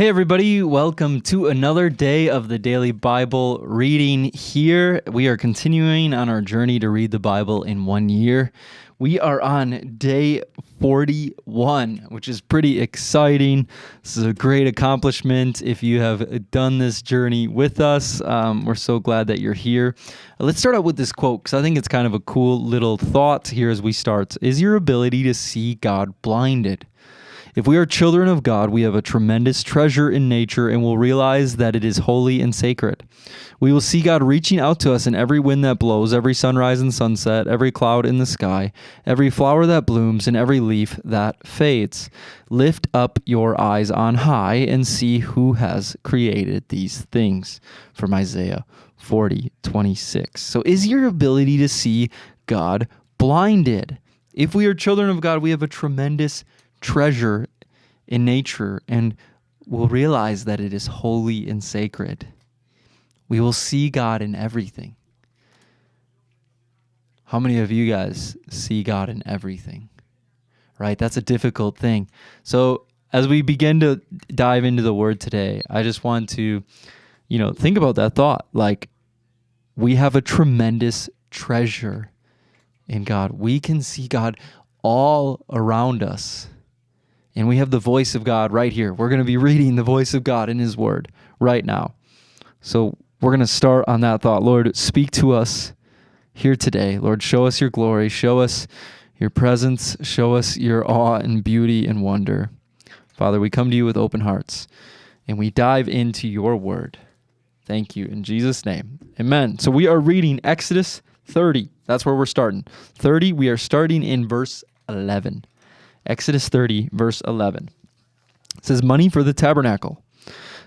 Hey everybody, welcome to another day of the Daily Bible reading here. We are continuing on our journey to read the Bible in 1 year. We are on day 41, which is pretty exciting. This is a great accomplishment. If you have done this journey with us, we're so glad that you're here. Let's start out with this quote because I think it's kind of a cool little thought here as we start. Is your ability to see God blinded? If we are children of God, we have a tremendous treasure in nature and will realize that it is holy and sacred. We will see God reaching out to us in every wind that blows, every sunrise and sunset, every cloud in the sky, every flower that blooms, and every leaf that fades. Lift up your eyes on high and see who has created these things. From Isaiah 40:26. So is your ability to see God blinded? If we are children of God, we have a tremendous treasure in nature and will realize that it is holy and sacred. We will see God in everything. How many of you guys see God in everything? Right? That's a difficult thing. So as we begin to dive into the word today, I just want to, think about that thought. Like, we have a tremendous treasure in God. We can see God all around us. And we have the voice of God right here. We're going to be reading the voice of God in His Word right now. So we're going to start on that thought. Lord, speak to us here today. Lord, show us your glory. Show us your presence. Show us your awe and beauty and wonder. Father, we come to you with open hearts, and we dive into your Word. Thank you. In Jesus' name, amen. So we are reading Exodus 30. That's where we're starting. 30, we are starting in verse 11. Exodus 30, verse 11. It says, money for the tabernacle.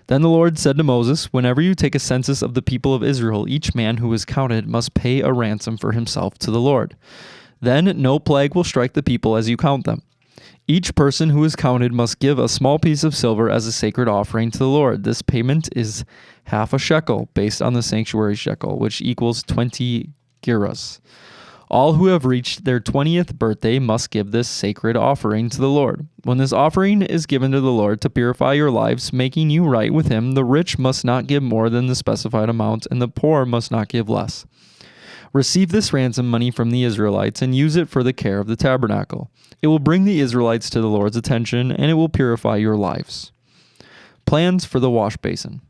Then the Lord said to Moses, whenever you take a census of the people of Israel, each man who is counted must pay a ransom for himself to the Lord. Then no plague will strike the people as you count them. Each person who is counted must give a small piece of silver as a sacred offering to the Lord. This payment is half a shekel, based on the sanctuary shekel, which equals 20 gerahs. All who have reached their 20th birthday must give this sacred offering to the Lord. When this offering is given to the Lord to purify your lives, making you right with Him, the rich must not give more than the specified amount, and the poor must not give less. Receive this ransom money from the Israelites and use it for the care of the tabernacle. It will bring the Israelites to the Lord's attention, and it will purify your lives. Plans for the wash basin.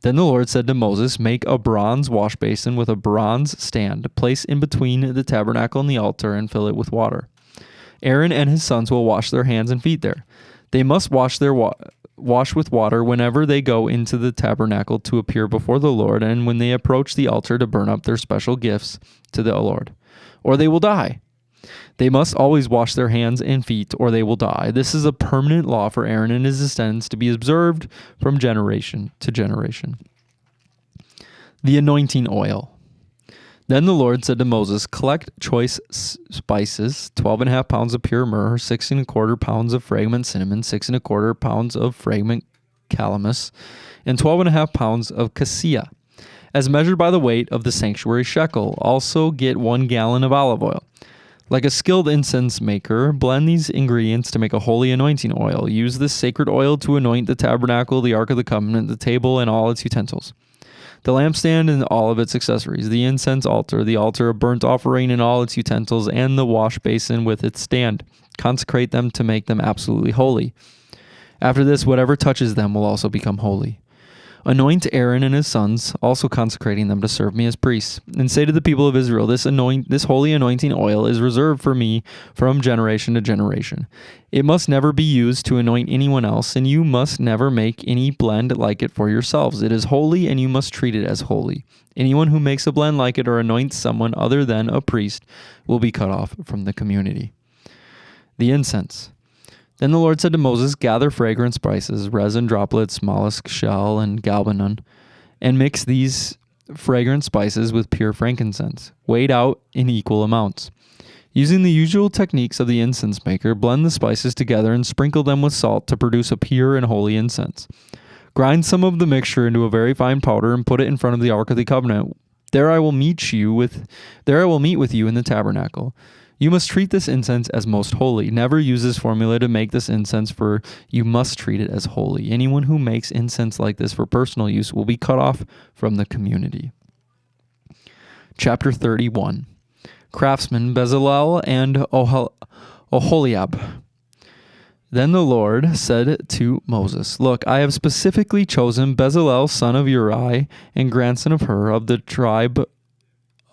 Then the Lord said to Moses, make a bronze wash basin with a bronze stand. Place in between the tabernacle and the altar and fill it with water. Aaron and his sons will wash their hands and feet there. They must wash with water whenever they go into the tabernacle to appear before the Lord and when they approach the altar to burn up their special gifts to the Lord, or they will die. They must always wash their hands and feet, or they will die. This is a permanent law for Aaron and his descendants to be observed from generation to generation. The anointing oil. Then the Lord said to Moses, collect choice spices, 12.5 pounds of pure myrrh, 6.25 pounds of fragrant cinnamon, 6.25 pounds of fragrant calamus, and 12.5 pounds of cassia, as measured by the weight of the sanctuary shekel. Also get 1 gallon of olive oil. Like a skilled incense maker, blend these ingredients to make a holy anointing oil. Use this sacred oil to anoint the tabernacle, the Ark of the Covenant, the table, and all its utensils, the lampstand and all of its accessories, the incense altar, the altar of burnt offering and all its utensils, and the wash basin with its stand. Consecrate them to make them absolutely holy. After this, whatever touches them will also become holy. Anoint Aaron and his sons, also consecrating them to serve me as priests, and say to the people of Israel, this holy anointing oil is reserved for me from generation to generation. It must never be used to anoint anyone else, and you must never make any blend like it for yourselves. It is holy, and you must treat it as holy. Anyone who makes a blend like it or anoints someone other than a priest will be cut off from the community. The incense. Then the Lord said to Moses, gather fragrant spices, resin droplets, mollusk shell, and galbanum, and mix these fragrant spices with pure frankincense, weighed out in equal amounts. Using the usual techniques of the incense maker, blend the spices together and sprinkle them with salt to produce a pure and holy incense. Grind some of the mixture into a very fine powder and put it in front of the Ark of the Covenant. There I will meet with you in the tabernacle. You must treat this incense as most holy. Never use this formula to make this incense, for you must treat it as holy. Anyone who makes incense like this for personal use will be cut off from the community. Chapter 31. Craftsmen Bezalel and Oholiab. Then the Lord said to Moses, "Look, I have specifically chosen Bezalel, son of Uri, and grandson of Hur, of the tribe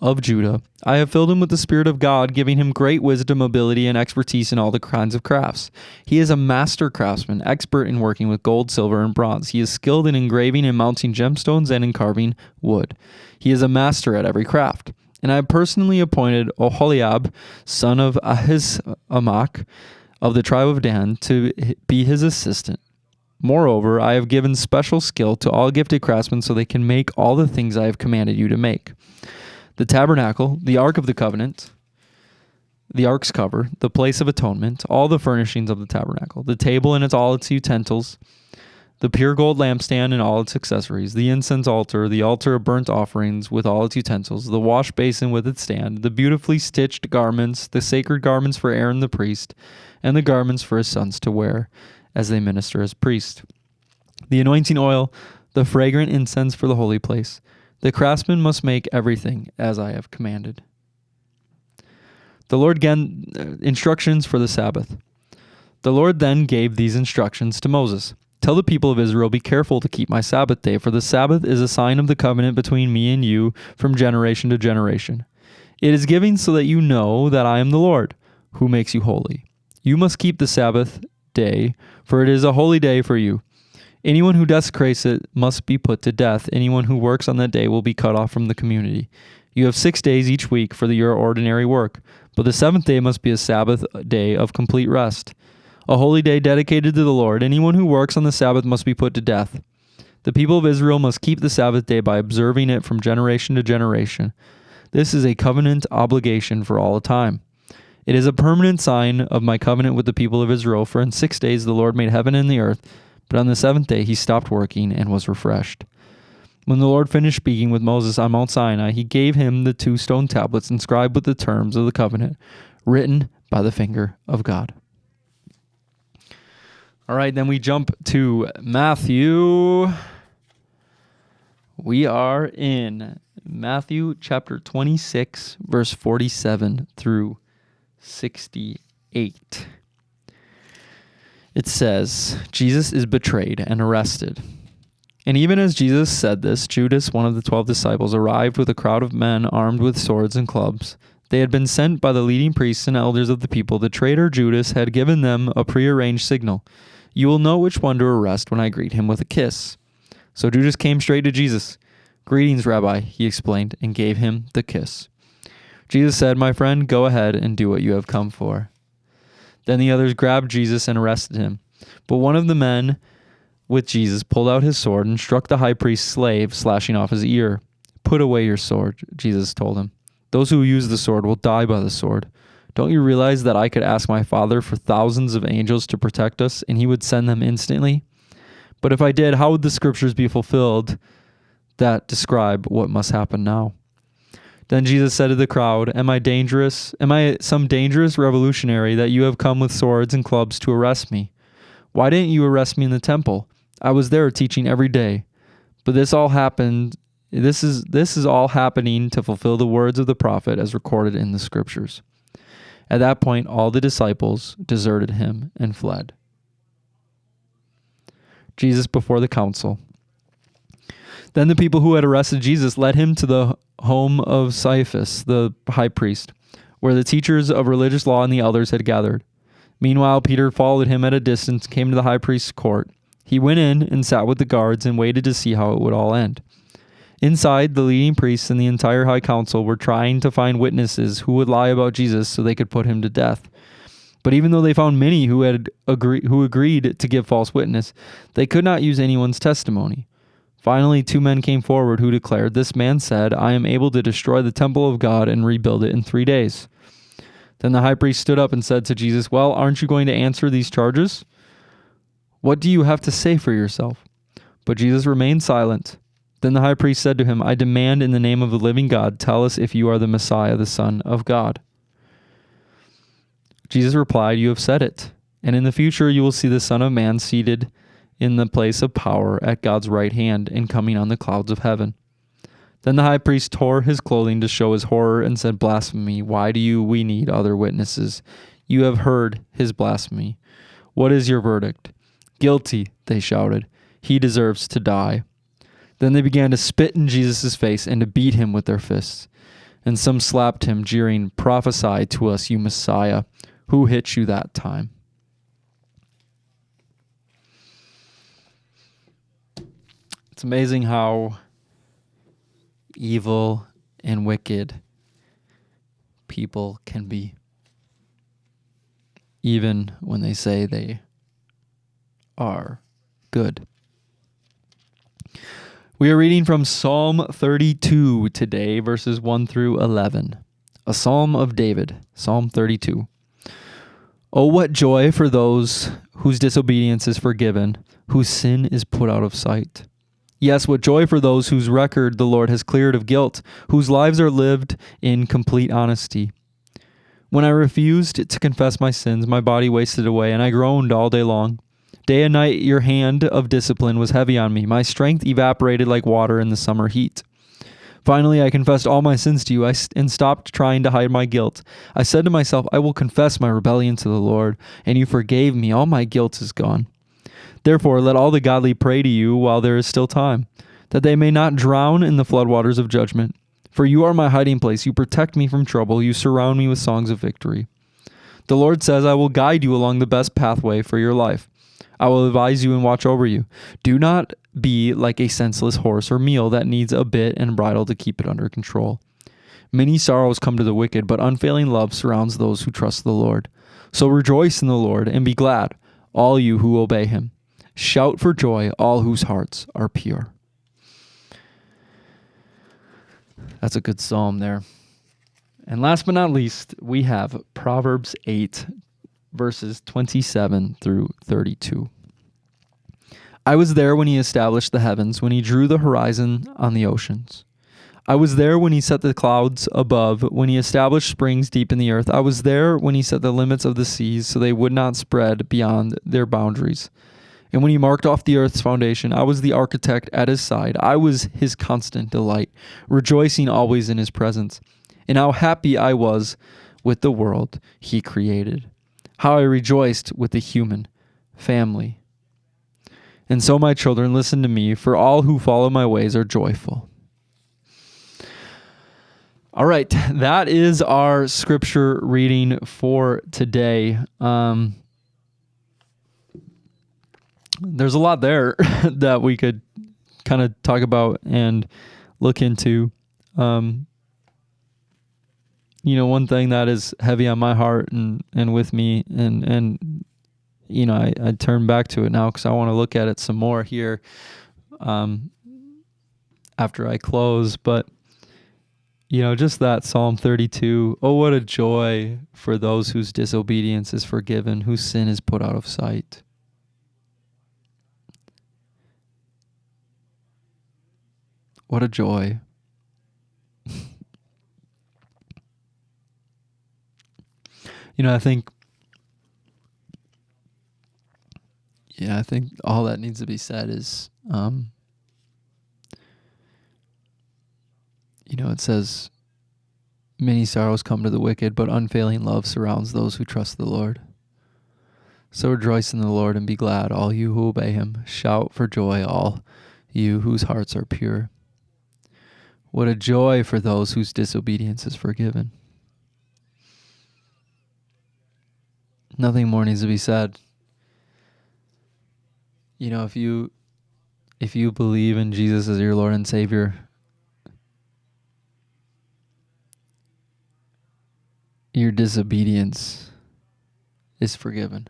of Judah. I have filled him with the Spirit of God, giving him great wisdom, ability, and expertise in all the kinds of crafts. He is a master craftsman, expert in working with gold, silver, and bronze. He is skilled in engraving and mounting gemstones and in carving wood. He is a master at every craft. And I have personally appointed Oholiab, son of Ahisamach, of the tribe of Dan, to be his assistant. Moreover, I have given special skill to all gifted craftsmen so they can make all the things I have commanded you to make: the tabernacle, the ark of the covenant, the ark's cover, the place of atonement, all the furnishings of the tabernacle, the table and all its utensils, the pure gold lampstand and all its accessories, the incense altar, the altar of burnt offerings with all its utensils, the wash basin with its stand, the beautifully stitched garments, the sacred garments for Aaron the priest, and the garments for his sons to wear as they minister as priests, the anointing oil, the fragrant incense for the holy place. The craftsman must make everything as I have commanded." The Lord again, instructions for the Sabbath. The Lord then gave these instructions to Moses. "Tell the people of Israel, be careful to keep my Sabbath day, for the Sabbath is a sign of the covenant between me and you from generation to generation. It is given so that you know that I am the Lord, who makes you holy. You must keep the Sabbath day, for it is a holy day for you. Anyone who desecrates it must be put to death. Anyone who works on that day will be cut off from the community. You have 6 days each week for your ordinary work, but the seventh day must be a Sabbath day of complete rest, a holy day dedicated to the Lord. Anyone who works on the Sabbath must be put to death. The people of Israel must keep the Sabbath day by observing it from generation to generation. This is a covenant obligation for all time. It is a permanent sign of my covenant with the people of Israel, for in 6 days the Lord made heaven and the earth, but on the seventh day he stopped working and was refreshed." When the Lord finished speaking with Moses on Mount Sinai, he gave him the 2 stone tablets inscribed with the terms of the covenant, written by the finger of God. All right, then we jump to Matthew. We are in Matthew chapter 26, verse 47 through 68. It says, Jesus is betrayed and arrested. And even as Jesus said this, Judas, one of the 12 disciples, arrived with a crowd of men armed with swords and clubs. They had been sent by the leading priests and elders of the people. The traitor Judas had given them a prearranged signal. "You will know which one to arrest when I greet him with a kiss." So Judas came straight to Jesus. "Greetings, Rabbi," he explained, and gave him the kiss. Jesus said, "My friend, go ahead and do what you have come for." Then the others grabbed Jesus and arrested him. But one of the men with Jesus pulled out his sword and struck the high priest's slave, slashing off his ear. "Put away your sword," Jesus told him. "Those who use the sword will die by the sword. Don't you realize that I could ask my Father for thousands of angels to protect us, and he would send them instantly? But if I did, how would the scriptures be fulfilled that describe what must happen now?" Then Jesus said to the crowd, Am I some dangerous revolutionary that you have come with swords and clubs to arrest me? Why didn't you arrest me in the temple? I was there teaching every day. But this is all happening to fulfill the words of the prophet as recorded in the scriptures. At that point, all the disciples deserted him and fled. Jesus before the council. Then the people who had arrested Jesus led him to the home of Caiaphas, the high priest, where the teachers of religious law and the elders had gathered. Meanwhile, Peter followed him at a distance and came to the high priest's court. He went in and sat with the guards and waited to see how it would all end. Inside, the leading priests and the entire high council were trying to find witnesses who would lie about Jesus so they could put him to death. But even though they found many who agreed to give false witness, they could not use anyone's testimony. Finally, 2 men came forward who declared, "This man said, I am able to destroy the temple of God and rebuild it in 3 days." Then the high priest stood up and said to Jesus, "Well, aren't you going to answer these charges? What do you have to say for yourself?" But Jesus remained silent. Then the high priest said to him, "I demand in the name of the living God, tell us if you are the Messiah, the Son of God." Jesus replied, "You have said it. And in the future you will see the Son of Man seated in the place of power at God's right hand and coming on the clouds of heaven." Then the high priest tore his clothing to show his horror and said, "Blasphemy! Why do we need other witnesses? You have heard his blasphemy. What is your verdict?" "Guilty," they shouted. "He deserves to die." Then they began to spit in Jesus' face and to beat him with their fists. And some slapped him, jeering, "Prophesy to us, you Messiah. Who hit you that time?" It's amazing how evil and wicked people can be, even when they say they are good. We are reading from Psalm 32 today, verses 1 through 11. A Psalm of David, Psalm 32. Oh, what joy for those whose disobedience is forgiven, whose sin is put out of sight. Yes, what joy for those whose record the Lord has cleared of guilt, whose lives are lived in complete honesty. When I refused to confess my sins, my body wasted away, and I groaned all day long. Day and night your hand of discipline was heavy on me. My strength evaporated like water in the summer heat. Finally, I confessed all my sins to you and stopped trying to hide my guilt. I said to myself, I will confess my rebellion to the Lord, and you forgave me. All my guilt is gone. Therefore, let all the godly pray to you while there is still time, that they may not drown in the floodwaters of judgment. For you are my hiding place. You protect me from trouble. You surround me with songs of victory. The Lord says, I will guide you along the best pathway for your life. I will advise you and watch over you. Do not be like a senseless horse or mule that needs a bit and bridle to keep it under control. Many sorrows come to the wicked, but unfailing love surrounds those who trust the Lord. So rejoice in the Lord and be glad, all you who obey him. Shout for joy, all whose hearts are pure. That's a good psalm there. And last but not least, we have Proverbs 8, verses 27 through 32. I was there when he established the heavens, when he drew the horizon on the oceans. I was there when he set the clouds above, when he established springs deep in the earth. I was there when he set the limits of the seas so they would not spread beyond their boundaries. And when he marked off the earth's foundation, I was the architect at his side. I was his constant delight, rejoicing always in his presence. And how happy I was with the world he created. How I rejoiced with the human family. And so, my children, listen to me, for all who follow my ways are joyful. All right, that is our scripture reading for today. There's a lot there that we could kind of talk about and look into. One thing that is heavy on my heart and with me, and I turn back to it now because I want to look at it some more here after I close. But, just that Psalm 32, oh, what a joy for those whose disobedience is forgiven, whose sin is put out of sight. What a joy. I think all that needs to be said is, it says, many sorrows come to the wicked, but unfailing love surrounds those who trust the Lord. So rejoice in the Lord and be glad, all you who obey him. Shout for joy, all you whose hearts are pure. What a joy for those whose disobedience is forgiven. Nothing more needs to be said. If you believe in Jesus as your Lord and Savior, your disobedience is forgiven.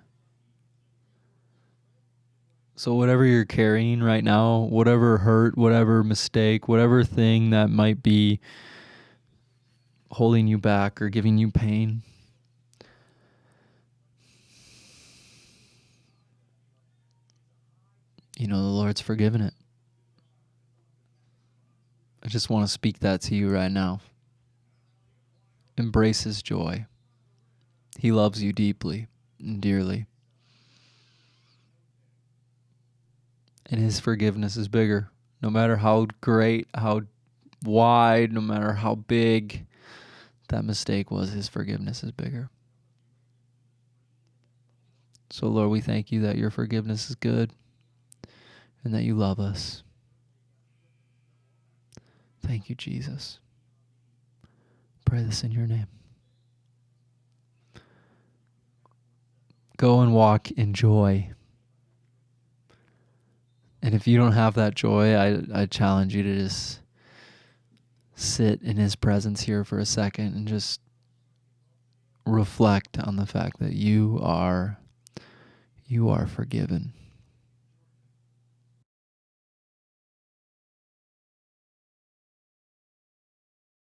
So whatever you're carrying right now, whatever hurt, whatever mistake, whatever thing that might be holding you back or giving you pain, the Lord's forgiven it. I just want to speak that to you right now. Embrace his joy. He loves you deeply and dearly. And his forgiveness is bigger. No matter how great, how wide, no matter how big that mistake was, his forgiveness is bigger. So, Lord, we thank you that your forgiveness is good and that you love us. Thank you, Jesus. Pray this in your name. Go and walk in joy. And if you don't have that joy, I challenge you to just sit in his presence here for a second and just reflect on the fact that you are forgiven.